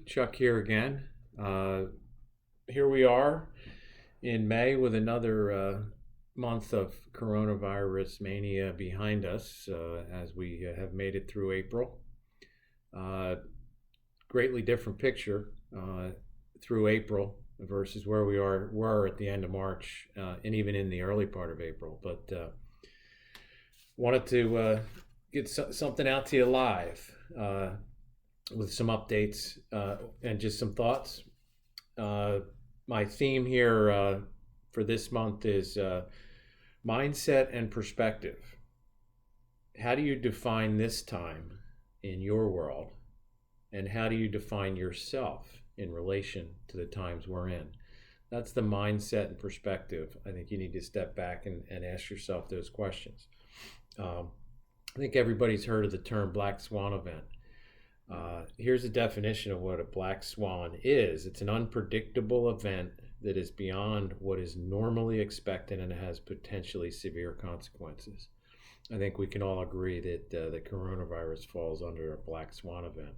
Chuck here again. Uh, Here we are in May with another month of coronavirus mania behind us as we have made it through April. Uh, Greatly different picture through April versus where were at the end of March and even in the early part of April. But wanted to get something out to you live with some updates and just some thoughts. Uh, my theme here for this month is mindset and perspective. How do you define this time in your world? And how do you define yourself in relation to the times we're in? That's the mindset and perspective. I think you need to step back and ask yourself those questions. I think everybody's heard of the term black swan event. Here's a definition of what a black swan is. It's an unpredictable event that is beyond what is normally expected and has potentially severe consequences. I think we can all agree that the coronavirus falls under a black swan event.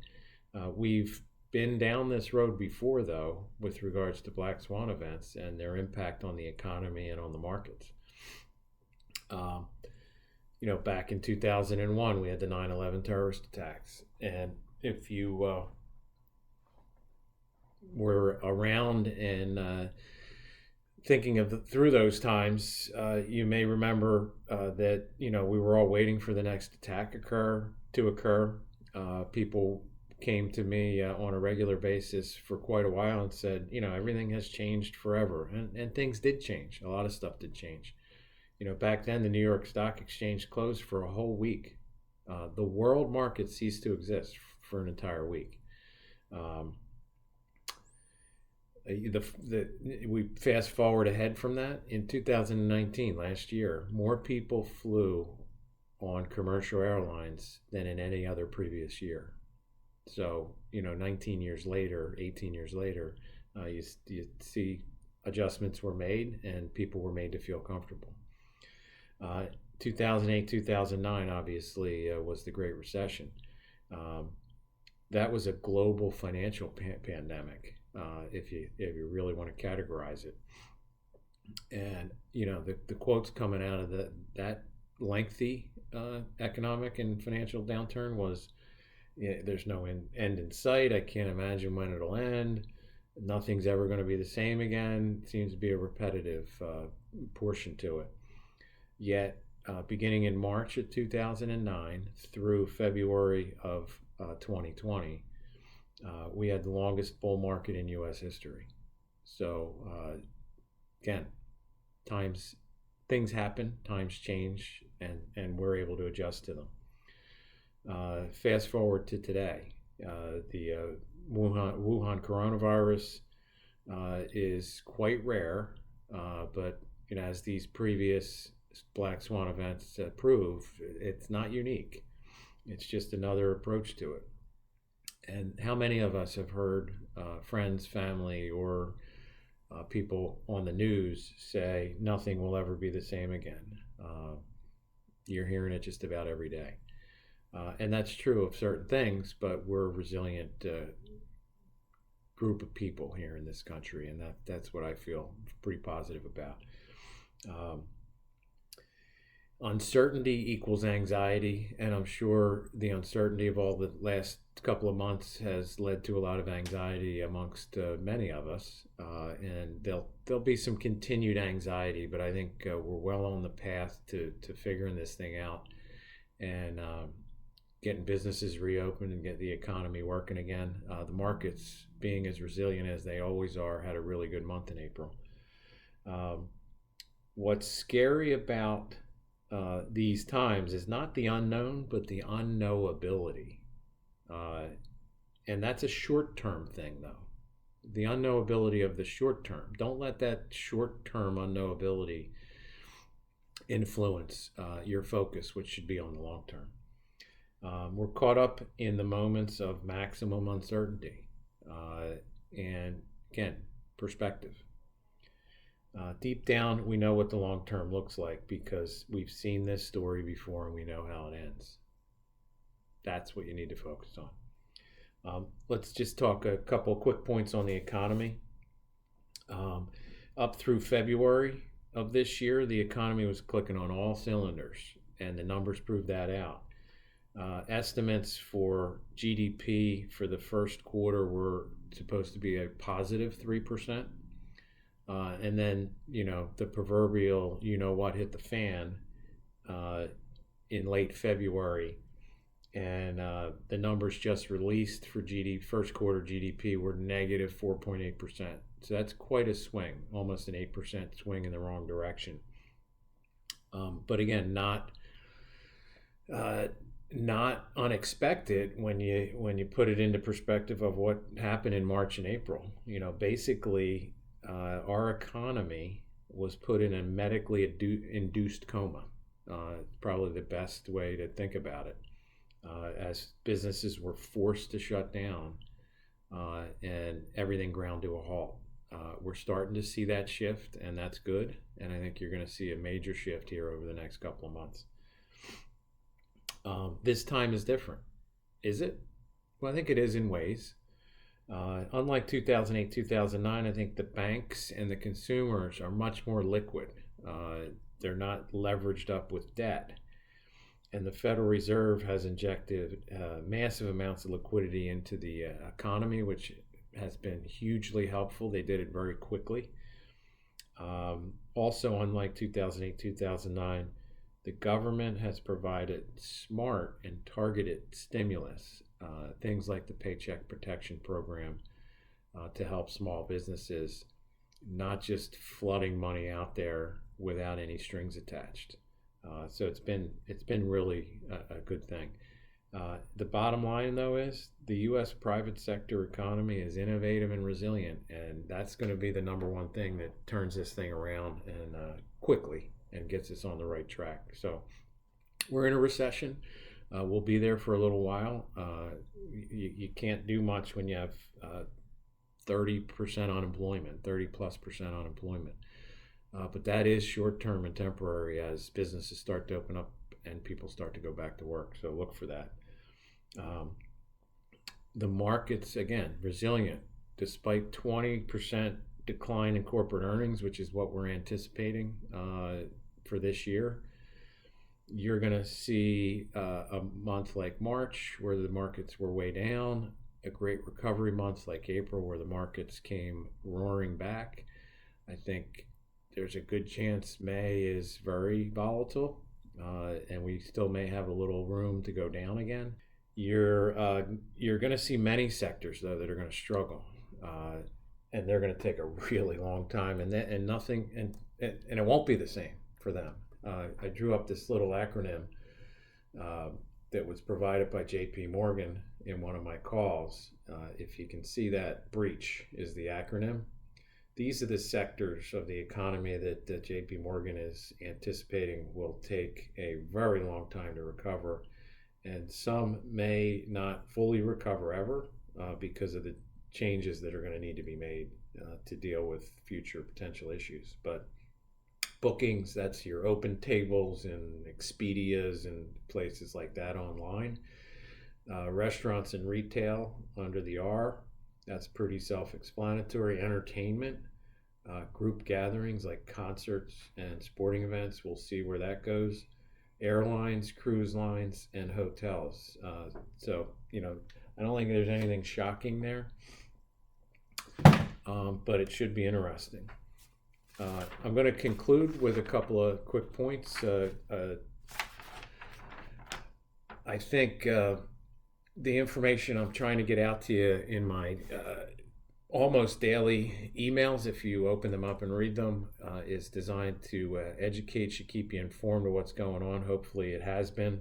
We've been down this road before, though, with regards to black swan events and their impact on the economy and on the markets. Back in 2001, we had the 9/11 terrorist attacks. And if you were around and thinking through those times, you may remember that we were all waiting for the next attack to occur. People came to me on a regular basis for quite a while and said, everything has changed forever, and things did change. A lot of stuff did change. Back then the New York Stock Exchange closed for a whole week. The world market ceased to exist for an entire week. We fast forward ahead from that. In 2019, last year, more people flew on commercial airlines than in any other previous year. So 19 years later, 18 years later, you see adjustments were made and people were made to feel comfortable. 2008, 2009 obviously was the Great Recession. That was a global financial pandemic, if you really want to categorize it. And the quotes coming out of that lengthy economic and financial downturn was, there's no end in sight. I can't imagine when it'll end. Nothing's ever going to be the same again. It seems to be a repetitive portion to it. Yet, beginning in March of 2009 through February of 2020, we had the longest bull market in U.S. history. So, again, things happen, times change, and we're able to adjust to them. Fast forward to today, the Wuhan coronavirus is quite rare, but as these previous black swan events prove, it's not unique. It's just another approach to it. And how many of us have heard friends, family, or people on the news say nothing will ever be the same again? You're hearing it just about every day. And that's true of certain things, but we're a resilient group of people here in this country, and that's what I feel pretty positive about. Uncertainty equals anxiety, and I'm sure the uncertainty of all the last couple of months has led to a lot of anxiety amongst many of us, and there'll be some continued anxiety, but I think we're well on the path to figuring this thing out and getting businesses reopened and get the economy working again. The markets, being as resilient as they always are, had a really good month in April. What's scary about these times is not the unknown, but the unknowability. And that's a short-term thing, though. The unknowability of the short term. Don't let that short-term unknowability influence your focus, which should be on the long term. We're caught up in the moments of maximum uncertainty. And again, perspective. Deep down, we know what the long term looks like because we've seen this story before and we know how it ends. That's what you need to focus on. Let's just talk a couple quick points on the economy. Um, Up through February of this year, the economy was clicking on all cylinders, and the numbers prove that out. Estimates for GDP for the first quarter were supposed to be a positive 3%. And then, the proverbial, what hit the fan uh, in late February. And the numbers just released for first quarter GDP were negative 4.8%. So that's quite a swing, almost an 8% swing in the wrong direction. But again, uh, not unexpected when you put it into perspective of what happened in March and April. Basically, our economy was put in a medically induced coma. Probably the best way to think about it. As businesses were forced to shut down and everything ground to a halt. We're starting to see that shift, and that's good. And I think you're going to see a major shift here over the next couple of months. This time is different. Is it? Well, I think it is in ways. Unlike 2008, 2009, I think the banks and the consumers are much more liquid. They're not leveraged up with debt. And the Federal Reserve has injected massive amounts of liquidity into the economy, which has been hugely helpful. They did it very quickly. Also, unlike 2008, 2009, the government has provided smart and targeted stimulus, things like the Paycheck Protection Program, to help small businesses, not just flooding money out there without any strings attached. So it's been really a good thing. The bottom line, though, is the U.S. private sector economy is innovative and resilient, and that's going to be the number one thing that turns this thing around and quickly and gets us on the right track. So we're in a recession. We'll be there for a little while. You can't do much when you have 30% unemployment, 30+% unemployment. But that is short-term and temporary as businesses start to open up and people start to go back to work. So look for that. The markets, again, resilient, despite 20% decline in corporate earnings, which is what we're anticipating for this year. You're going to see a month like March where the markets were way down, a great recovery month like April where the markets came roaring back. I think there's a good chance May is very volatile, and we still may have a little room to go down again. You're going to see many sectors though that are going to struggle, and they're going to take a really long time, and it won't be the same for them. I drew up this little acronym that was provided by J.P. Morgan in one of my calls. If you can see that, breach is the acronym. These are the sectors of the economy that J.P. Morgan is anticipating will take a very long time to recover, and some may not fully recover ever because of the changes that are going to need to be made to deal with future potential issues. But bookings, that's your open tables and Expedias and places like that online. Restaurants and retail under the R, that's pretty self-explanatory. Entertainment, group gatherings like concerts and sporting events, we'll see where that goes. Airlines, cruise lines, and hotels. So, I don't think there's anything shocking there, but it should be interesting. I'm going to conclude with a couple of quick points. I think the information I'm trying to get out to you in my almost daily emails, if you open them up and read them, is designed to educate you, keep you informed of what's going on. Hopefully it has been.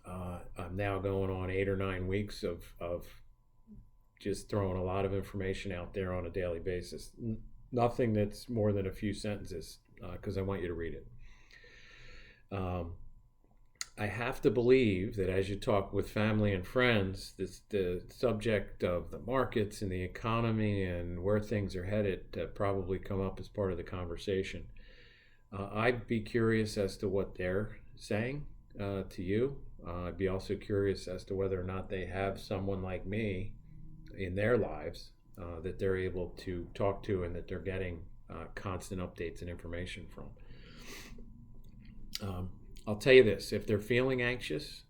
I'm now going on 8 or 9 weeks of just throwing a lot of information out there on a daily basis. Nothing that's more than a few sentences, because I want you to read it. I have to believe that as you talk with family and friends, the subject of the markets and the economy and where things are headed probably come up as part of the conversation. I'd be curious as to what they're saying to you. I'd be also curious as to whether or not they have someone like me in their lives that they're able to talk to and that they're getting constant updates and information from. I'll tell you this: if they're feeling anxious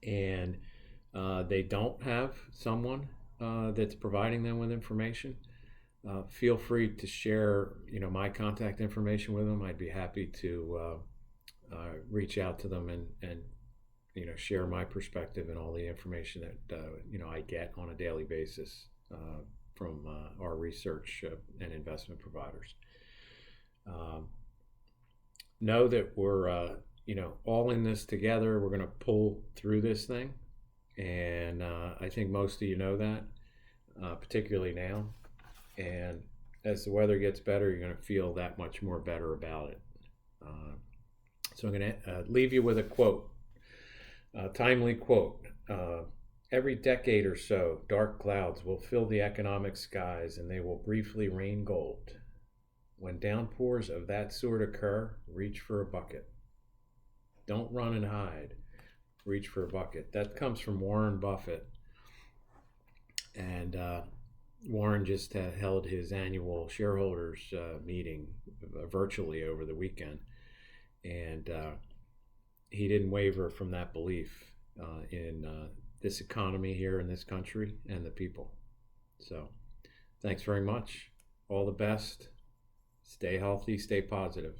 and they don't have someone that's providing them with information, feel free to share, my contact information with them. I'd be happy to reach out to them and share my perspective and all the information that I get on a daily basis from our research and investment providers. Know that we're all in this together. We're going to pull through this thing, and I think most of you know that, particularly now. And as the weather gets better, you're going to feel that much more better about it. So I'm going to leave you with a quote, a timely quote. Every decade or so, dark clouds will fill the economic skies and they will briefly rain gold. When downpours of that sort occur, reach for a bucket. Don't run and hide. Reach for a bucket. That comes from Warren Buffett. And Warren just held his annual shareholders meeting virtually over the weekend. And he didn't waver from that belief in this economy here in this country and the people. So thanks very much. All the best. Stay healthy, stay positive.